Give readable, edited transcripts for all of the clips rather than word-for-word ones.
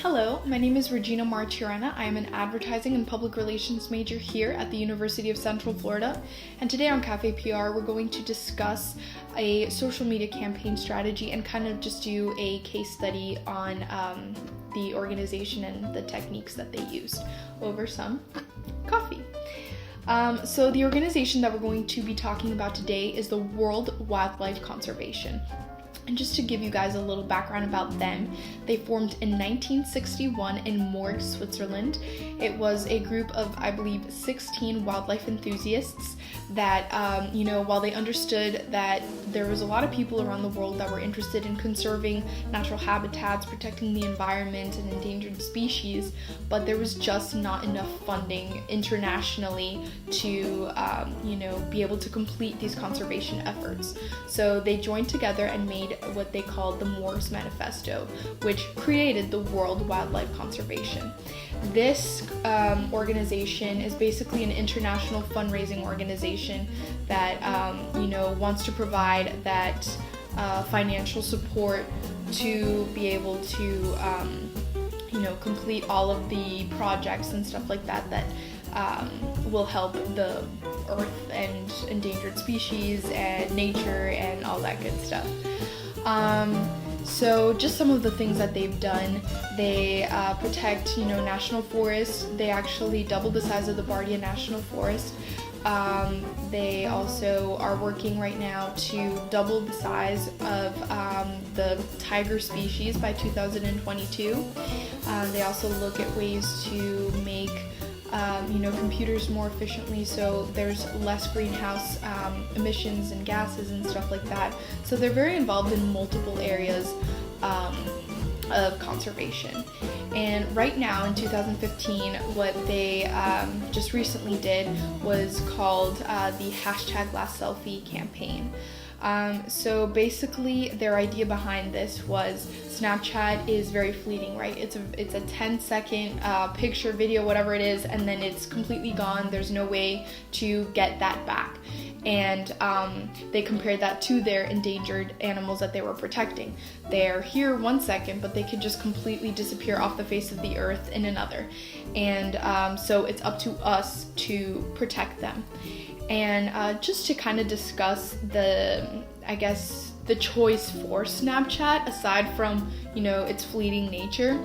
Hello, my name is Regina Martirena. I am an advertising and public relations major here at the University of Central Florida. And today on Cafe PR, we're going to discuss a social media campaign strategy and kind of just do a case study on the organization and the techniques that they used over some coffee. So the organization that we're going to be talking about today is the World Wildlife Conservation. And just to give you guys a little background about them, they formed in 1961 in Morges, Switzerland. It was a group of, I believe, 16 wildlife enthusiasts that, while they understood that there was a lot of people around the world that were interested in conserving natural habitats, protecting the environment and endangered species, but there was just not enough funding internationally to, be able to complete these conservation efforts. So they joined together and made what they called the Morges Manifesto, which created the World Wildlife Conservation. This organization is basically an international fundraising organization that wants to provide that financial support to be able to complete all of the projects and stuff like that will help the earth and endangered species and nature and all that good stuff. So just some of the things that they've done: they protect, national forests. They actually doubled the size of the Bardia National Forest. They also are working right now to double the size of the tiger species by 2022. They also look at ways to make computers more efficiently, so there's less greenhouse emissions and gases and stuff like that. So they're very involved in multiple areas of conservation. And right now in 2015, what they just recently did was called the #LastSelfie campaign. So basically their idea behind this was Snapchat is very fleeting, right? It's a 10-second picture, video, whatever it is, and then it's completely gone. There's no way to get that back. And they compared that to their endangered animals that they were protecting. They're here 1 second, but they could just completely disappear off the face of the earth in another. And so it's up to us to protect them. And just to kind of discuss the choice for Snapchat, aside from, its fleeting nature,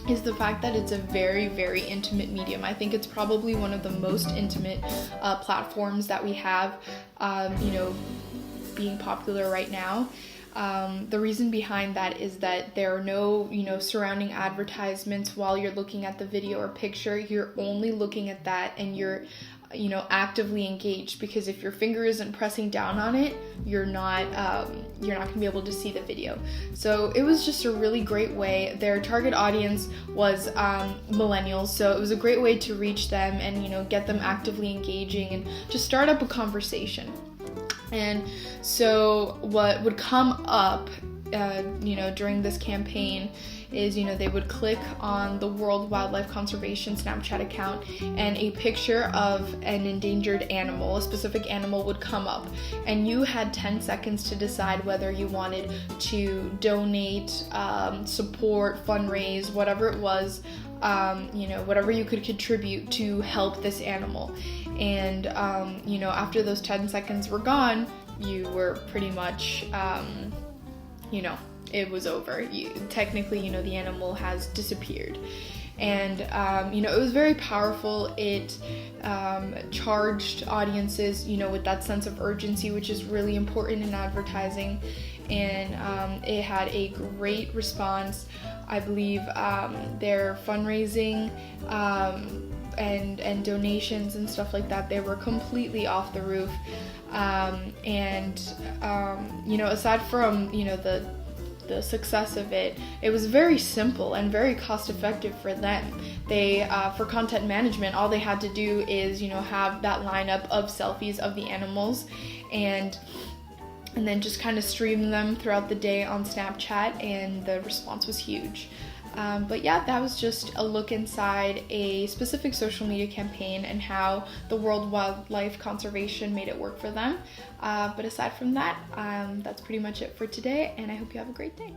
is the fact that it's a very, very intimate medium. I think it's probably one of the most intimate platforms that we have, being popular right now. The reason behind that is that there are no, surrounding advertisements while you're looking at the video or picture. You're only looking at that and you're actively engaged, because if your finger isn't pressing down on it, you're not gonna be able to see the video. So it was just a really great way. Their target audience was millennials, so it was a great way to reach them and get them actively engaging and just start up a conversation. And so what would come up during this campaign is, they would click on the World Wildlife Conservation Snapchat account and a picture of an endangered animal, a specific animal, would come up. And you had 10 seconds to decide whether you wanted to donate, support, fundraise, whatever it was, whatever you could contribute to help this animal. And, after those 10 seconds were gone, you were pretty much, it was over. Technically, the animal has disappeared. And, it was very powerful. It charged audiences, with that sense of urgency, which is really important in advertising. And it had a great response. I believe their fundraising and donations and stuff like that, they were completely off the roof. Aside from, the success of it, it was very simple and very cost effective for them. They, for content management, all they had to do is, have that lineup of selfies of the animals and then just kind of stream them throughout the day on Snapchat, and the response was huge. But yeah, that was just a look inside a specific social media campaign and how the World Wildlife Conservation made it work for them. But aside from that, that's pretty much it for today, and I hope you have a great day.